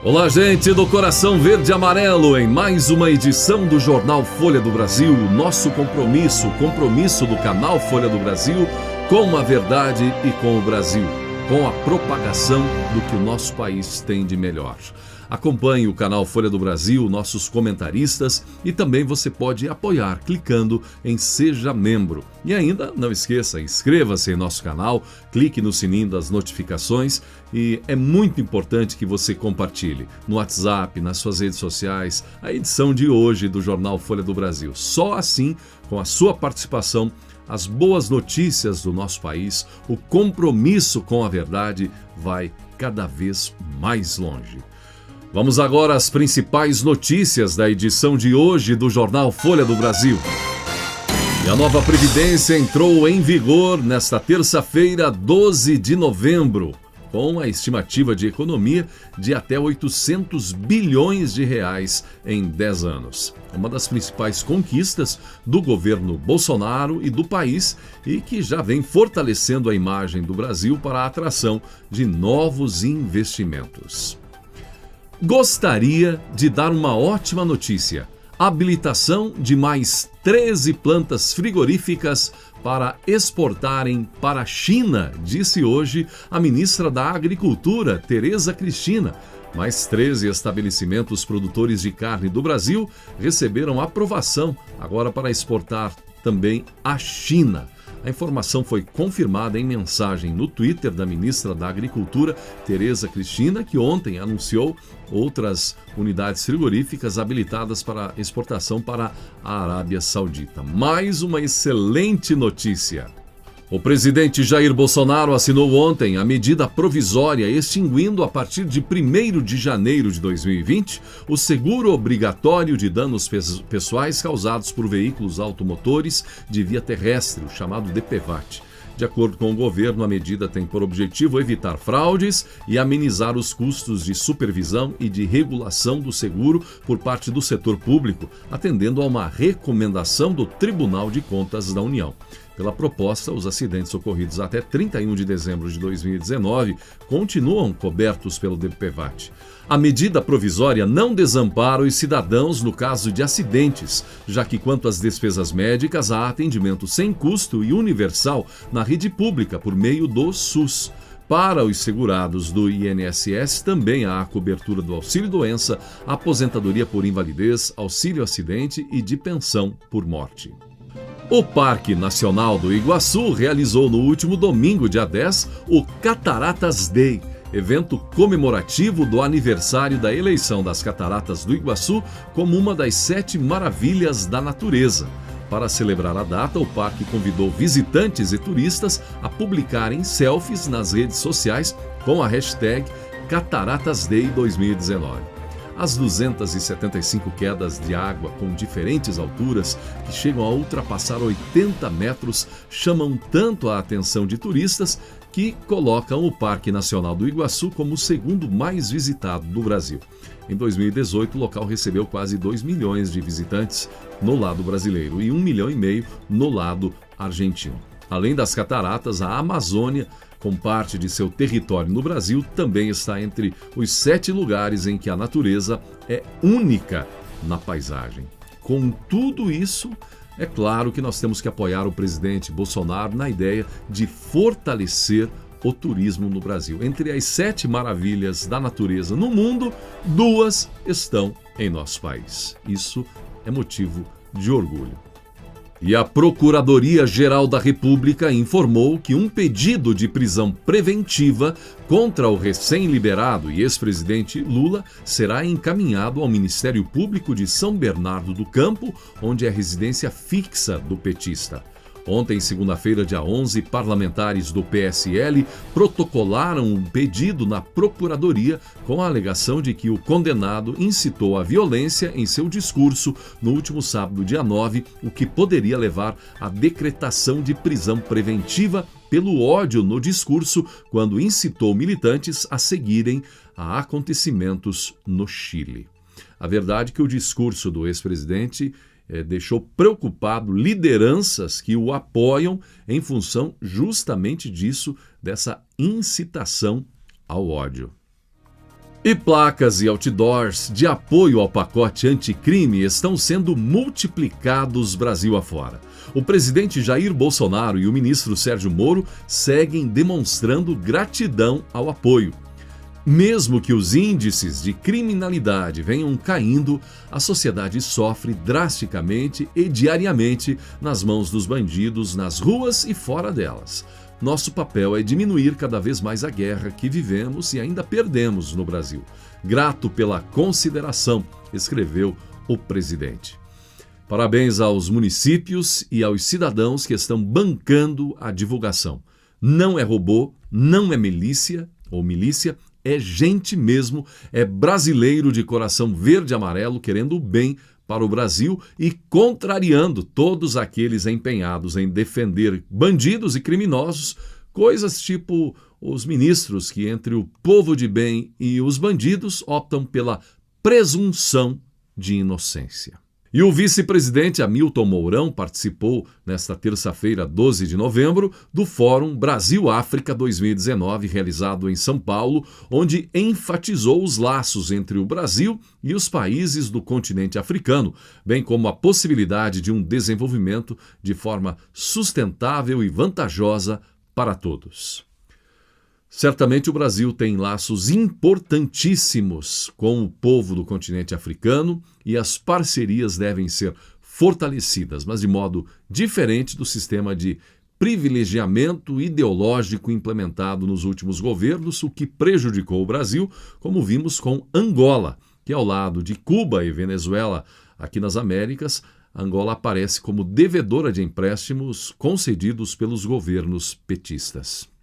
Olá, gente do Coração Verde e Amarelo, em mais uma edição do Jornal Folha do Brasil, nosso compromisso, o compromisso do canal Folha do Brasil com a verdade e com o Brasil, com a propagação do que o nosso país tem de melhor. Acompanhe o canal Folha do Brasil, nossos comentaristas, e também você pode apoiar clicando em Seja Membro. E ainda, não esqueça, inscreva-se em nosso canal, clique no sininho das notificações e é muito importante que você compartilhe no WhatsApp, nas suas redes sociais, a edição de hoje do Jornal Folha do Brasil. Só assim, com a sua participação, as boas notícias do nosso país, o compromisso com a verdade vai cada vez mais longe. Vamos agora às principais notícias da edição de hoje do Jornal Folha do Brasil. E a nova Previdência entrou em vigor nesta terça-feira, 12 de novembro, com a estimativa de economia de até 800 bilhões de reais em 10 anos. Uma das principais conquistas do governo Bolsonaro e do país e que já vem fortalecendo a imagem do Brasil para a atração de novos investimentos. Gostaria de dar uma ótima notícia. Habilitação de mais 13 plantas frigoríficas para exportarem para a China, disse hoje a ministra da Agricultura, Tereza Cristina. Mais 13 estabelecimentos produtores de carne do Brasil receberam aprovação agora para exportar também à China. A informação foi confirmada em mensagem no Twitter da ministra da Agricultura, Tereza Cristina, que ontem anunciou outras unidades frigoríficas habilitadas para exportação para a Arábia Saudita. Mais uma excelente notícia. O presidente Jair Bolsonaro assinou ontem a medida provisória extinguindo, a partir de 1º de janeiro de 2020, o seguro obrigatório de danos pessoais causados por veículos automotores de via terrestre, o chamado DPVAT. De acordo com o governo, a medida tem por objetivo evitar fraudes e amenizar os custos de supervisão e de regulação do seguro por parte do setor público, atendendo a uma recomendação do Tribunal de Contas da União. Pela proposta, os acidentes ocorridos até 31 de dezembro de 2019 continuam cobertos pelo DPVAT. A medida provisória não desampara os cidadãos no caso de acidentes, já que, quanto às despesas médicas, há atendimento sem custo e universal na rede pública por meio do SUS. Para os segurados do INSS, também há a cobertura do auxílio-doença, aposentadoria por invalidez, auxílio-acidente e de pensão por morte. O Parque Nacional do Iguaçu realizou no último domingo, dia 10, o Cataratas Day, evento comemorativo do aniversário da eleição das Cataratas do Iguaçu como uma das 7 maravilhas da natureza. Para celebrar a data, o parque convidou visitantes e turistas a publicarem selfies nas redes sociais com a hashtag Cataratas Day 2019. As 275 quedas de água com diferentes alturas, que chegam a ultrapassar 80 metros, chamam tanto a atenção de turistas que colocam o Parque Nacional do Iguaçu como o segundo mais visitado do Brasil. Em 2018, o local recebeu quase 2 milhões de visitantes no lado brasileiro e 1,5 milhão no lado argentino. Além das cataratas, a Amazônia, com parte de seu território no Brasil, também está entre os 7 lugares em que a natureza é única na paisagem. Com tudo isso, é claro que nós temos que apoiar o presidente Bolsonaro na ideia de fortalecer o turismo no Brasil. Entre as 7 maravilhas da natureza no mundo, 2 estão em nosso país. Isso é motivo de orgulho. E a Procuradoria-Geral da República informou que um pedido de prisão preventiva contra o recém-liberado e ex-presidente Lula será encaminhado ao Ministério Público de São Bernardo do Campo, onde é a residência fixa do petista. Ontem, segunda-feira, dia 11, parlamentares do PSL protocolaram um pedido na Procuradoria com a alegação de que o condenado incitou a violência em seu discurso no último sábado, dia 9, o que poderia levar à decretação de prisão preventiva pelo ódio no discurso quando incitou militantes a seguirem a acontecimentos no Chile. A verdade é que o discurso do ex-presidente deixou preocupado lideranças que o apoiam em função justamente disso, dessa incitação ao ódio. E placas e outdoors de apoio ao pacote anticrime estão sendo multiplicados Brasil afora. O presidente Jair Bolsonaro e o ministro Sérgio Moro seguem demonstrando gratidão ao apoio. Mesmo que os índices de criminalidade venham caindo, a sociedade sofre drasticamente e diariamente nas mãos dos bandidos, nas ruas e fora delas. Nosso papel é diminuir cada vez mais a guerra que vivemos e ainda perdemos no Brasil. Grato pela consideração, escreveu o presidente. Parabéns aos municípios e aos cidadãos que estão bancando a divulgação. Não é robô, não é milícia ou milícia, é gente mesmo, é brasileiro de coração verde e amarelo querendo o bem para o Brasil e contrariando todos aqueles empenhados em defender bandidos e criminosos, coisas tipo os ministros que entre o povo de bem e os bandidos optam pela presunção de inocência. E o vice-presidente Hamilton Mourão participou, nesta terça-feira, 12 de novembro, do Fórum Brasil-África 2019, realizado em São Paulo, onde enfatizou os laços entre o Brasil e os países do continente africano, bem como a possibilidade de um desenvolvimento de forma sustentável e vantajosa para todos. Certamente o Brasil tem laços importantíssimos com o povo do continente africano e as parcerias devem ser fortalecidas, mas de modo diferente do sistema de privilegiamento ideológico implementado nos últimos governos, o que prejudicou o Brasil, como vimos com Angola, que ao lado de Cuba e Venezuela, aqui nas Américas, Angola aparece como devedora de empréstimos concedidos pelos governos petistas.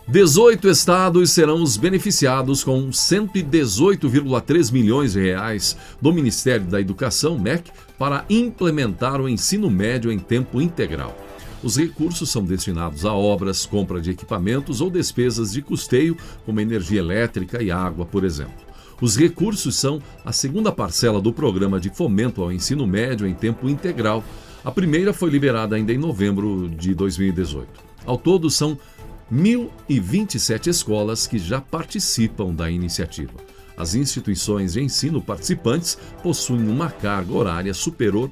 18 estados serão os beneficiados com 118,3 milhões de reais do Ministério da Educação, MEC, para implementar o ensino médio em tempo integral. Os recursos são destinados a obras, compra de equipamentos ou despesas de custeio, como energia elétrica e água, por exemplo. Os recursos são a segunda parcela do Programa de Fomento ao Ensino Médio em Tempo Integral. A primeira foi liberada ainda em novembro de 2018. Ao todo, são 1.027 escolas que já participam da iniciativa. As instituições de ensino participantes possuem uma carga horária superior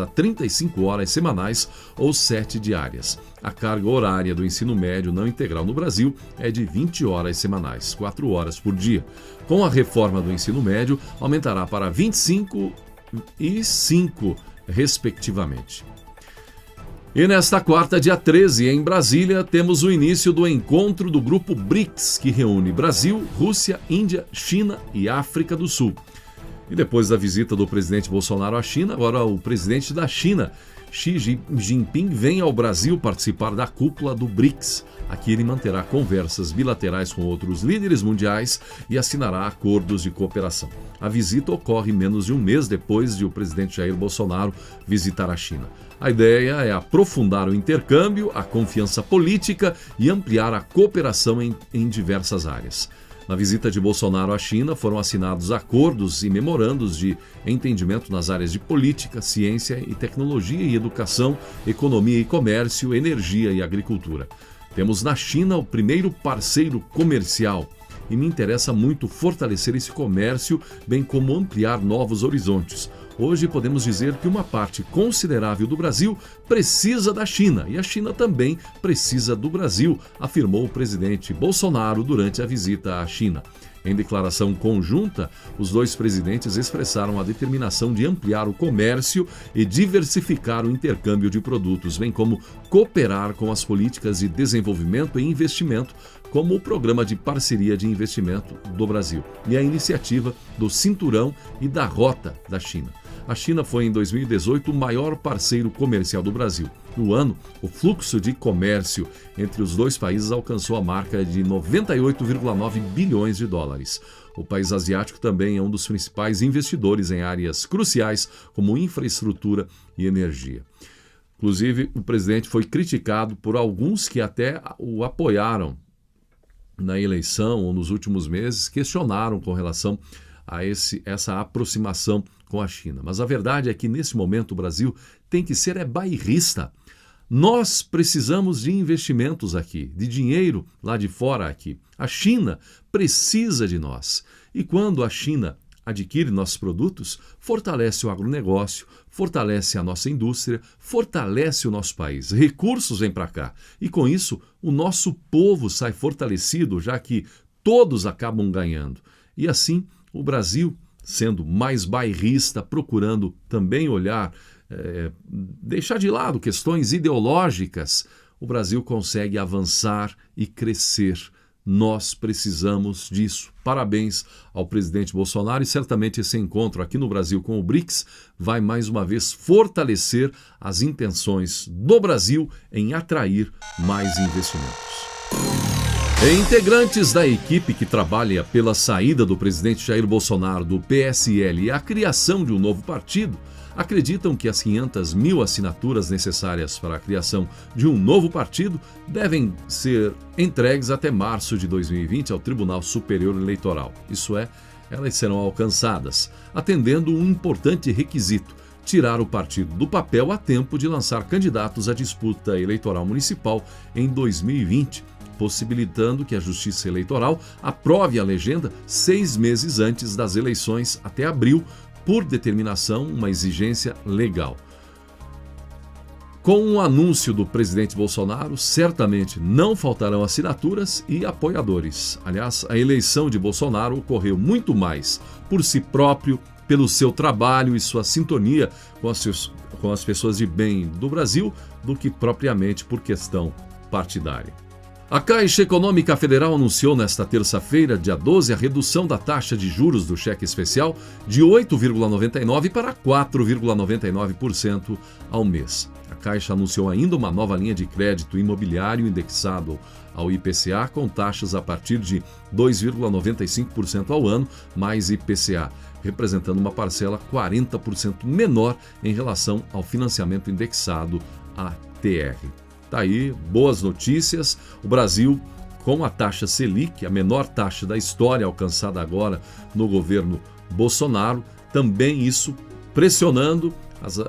a 35 horas semanais ou 7 diárias. A carga horária do ensino médio não integral no Brasil é de 20 horas semanais, 4 horas por dia. Com a reforma do ensino médio, aumentará para 25 e 5, respectivamente. E nesta quarta, dia 13, em Brasília, temos o início do encontro do grupo BRICS, que reúne Brasil, Rússia, Índia, China e África do Sul. E depois da visita do presidente Bolsonaro à China, agora o presidente da China, Xi Jinping, vem ao Brasil participar da cúpula do BRICS. Aqui ele manterá conversas bilaterais com outros líderes mundiais e assinará acordos de cooperação. A visita ocorre menos de um mês depois de o presidente Jair Bolsonaro visitar a China. A ideia é aprofundar o intercâmbio, a confiança política e ampliar a cooperação em diversas áreas. Na visita de Bolsonaro à China, foram assinados acordos e memorandos de entendimento nas áreas de política, ciência e tecnologia e educação, economia e comércio, energia e agricultura. Temos na China o primeiro parceiro comercial e me interessa muito fortalecer esse comércio, bem como ampliar novos horizontes. Hoje podemos dizer que uma parte considerável do Brasil precisa da China e a China também precisa do Brasil, afirmou o presidente Bolsonaro durante a visita à China. Em declaração conjunta, os dois presidentes expressaram a determinação de ampliar o comércio e diversificar o intercâmbio de produtos, bem como cooperar com as políticas de desenvolvimento e investimento, como o Programa de Parceria de Investimento do Brasil e a iniciativa do Cinturão e da Rota da China. A China foi em 2018 o maior parceiro comercial do Brasil. No ano, o fluxo de comércio entre os dois países alcançou a marca de 98,9 bilhões de dólares. O país asiático também é um dos principais investidores em áreas cruciais como infraestrutura e energia. Inclusive, o presidente foi criticado por alguns que até o apoiaram na eleição ou nos últimos meses, questionaram com relação a essa aproximação com a China. Mas a verdade é que nesse momento o Brasil tem que ser bairrista. Nós precisamos de investimentos aqui, de dinheiro lá de fora aqui. A China precisa de nós. E quando a China adquire nossos produtos, fortalece o agronegócio, fortalece a nossa indústria, fortalece o nosso país. Recursos vêm para cá. E com isso, o nosso povo sai fortalecido, já que todos acabam ganhando. E assim, o Brasil, sendo mais bairrista, procurando também olhar, deixar de lado questões ideológicas, o Brasil consegue avançar e crescer. Nós precisamos disso. Parabéns ao presidente Bolsonaro e certamente esse encontro aqui no Brasil com o BRICS vai mais uma vez fortalecer as intenções do Brasil em atrair mais investimentos. Integrantes da equipe que trabalha pela saída do presidente Jair Bolsonaro do PSL e a criação de um novo partido acreditam que as 500 mil assinaturas necessárias para a criação de um novo partido devem ser entregues até março de 2020 ao Tribunal Superior Eleitoral. Isso é, elas serão alcançadas, atendendo um importante requisito: tirar o partido do papel a tempo de lançar candidatos à disputa eleitoral municipal em 2020, possibilitando que a Justiça Eleitoral aprove a legenda 6 meses antes das eleições, até abril, por determinação, uma exigência legal. Com o anúncio do presidente Bolsonaro, certamente não faltarão assinaturas e apoiadores. Aliás, a eleição de Bolsonaro ocorreu muito mais por si próprio, pelo seu trabalho e sua sintonia com as pessoas de bem do Brasil, do que propriamente por questão partidária. A Caixa Econômica Federal anunciou nesta terça-feira, dia 12, a redução da taxa de juros do cheque especial de 8,99% para 4,99% ao mês. A Caixa anunciou ainda uma nova linha de crédito imobiliário indexado ao IPCA, com taxas a partir de 2,95% ao ano, mais IPCA, representando uma parcela 40% menor em relação ao financiamento indexado ATR. Tá aí, boas notícias. O Brasil, com a taxa Selic, a menor taxa da história alcançada agora no governo Bolsonaro, também isso pressionando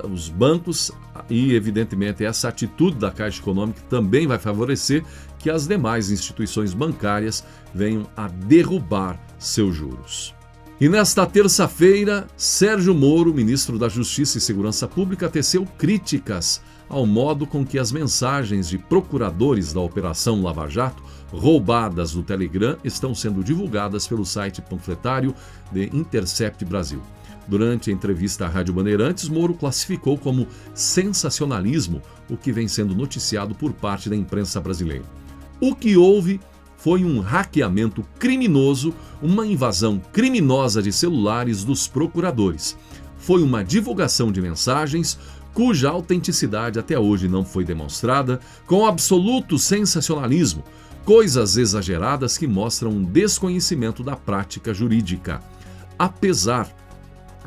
os bancos e, evidentemente, essa atitude da Caixa Econômica também vai favorecer que as demais instituições bancárias venham a derrubar seus juros. E nesta terça-feira, Sérgio Moro, ministro da Justiça e Segurança Pública, teceu críticas ao modo com que as mensagens de procuradores da Operação Lava Jato, roubadas no Telegram, estão sendo divulgadas pelo site panfletário The Intercept Brasil. Durante a entrevista à Rádio Bandeirantes, Moro classificou como sensacionalismo o que vem sendo noticiado por parte da imprensa brasileira. O que houve foi um hackeamento criminoso, uma invasão criminosa de celulares dos procuradores. Foi uma divulgação de mensagens cuja autenticidade até hoje não foi demonstrada, com absoluto sensacionalismo, coisas exageradas que mostram um desconhecimento da prática jurídica. Apesar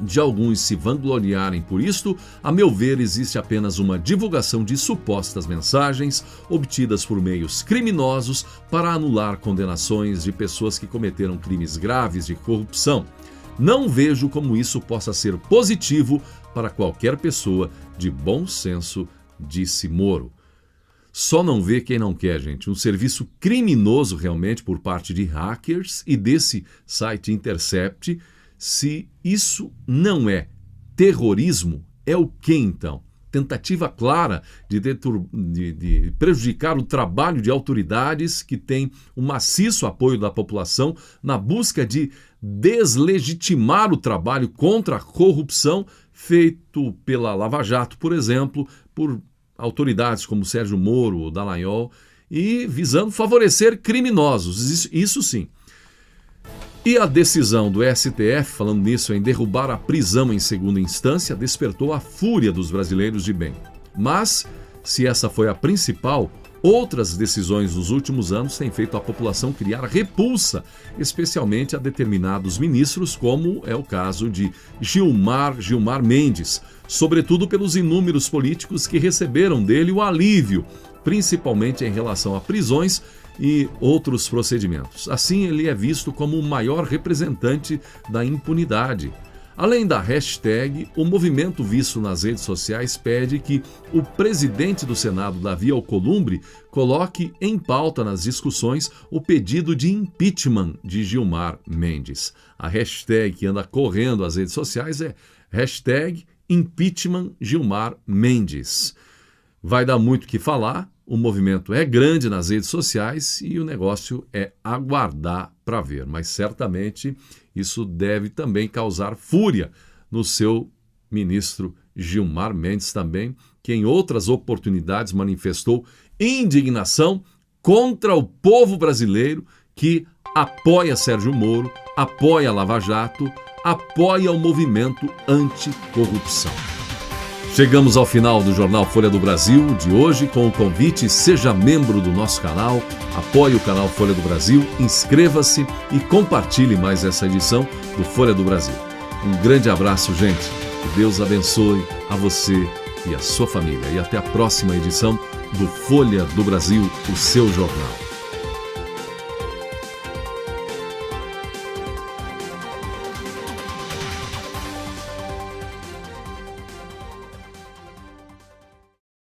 de alguns se vangloriarem por isto, a meu ver, existe apenas uma divulgação de supostas mensagens obtidas por meios criminosos para anular condenações de pessoas que cometeram crimes graves de corrupção. Não vejo como isso possa ser positivo para qualquer pessoa de bom senso, disse Moro. Só não vê quem não quer, gente. Um serviço criminoso realmente por parte de hackers e desse site Intercept. Se isso não é terrorismo, é o que então? Tentativa clara de prejudicar o trabalho de autoridades que têm um maciço apoio da população na busca de deslegitimar o trabalho contra a corrupção feito pela Lava Jato, por exemplo, por autoridades como Sérgio Moro ou Dallagnol, e visando favorecer criminosos, isso sim. E a decisão do STF, falando nisso, em derrubar a prisão em segunda instância, despertou a fúria dos brasileiros de bem. Mas, se essa foi a principal, outras decisões nos últimos anos têm feito a população criar repulsa, especialmente a determinados ministros, como é o caso de Gilmar Mendes, sobretudo pelos inúmeros políticos que receberam dele o alívio, principalmente em relação a prisões e outros procedimentos. Assim, ele é visto como o maior representante da impunidade. Além da hashtag, o movimento visto nas redes sociais pede que o presidente do Senado, Davi Alcolumbre, coloque em pauta nas discussões o pedido de impeachment de Gilmar Mendes. A hashtag que anda correndo as redes sociais é hashtag impeachment Gilmar Mendes. Vai dar muito o que falar, o movimento é grande nas redes sociais e o negócio é aguardar para ver, mas certamente isso deve também causar fúria no seu ministro Gilmar Mendes também, que em outras oportunidades manifestou indignação contra o povo brasileiro que apoia Sérgio Moro, apoia a Lava Jato, apoia o movimento anticorrupção. Chegamos ao final do Jornal Folha do Brasil de hoje com o convite: seja membro do nosso canal, apoie o canal Folha do Brasil, inscreva-se e compartilhe mais essa edição do Folha do Brasil. Um grande abraço, gente. Que Deus abençoe a você e a sua família. E até a próxima edição do Folha do Brasil, o seu jornal.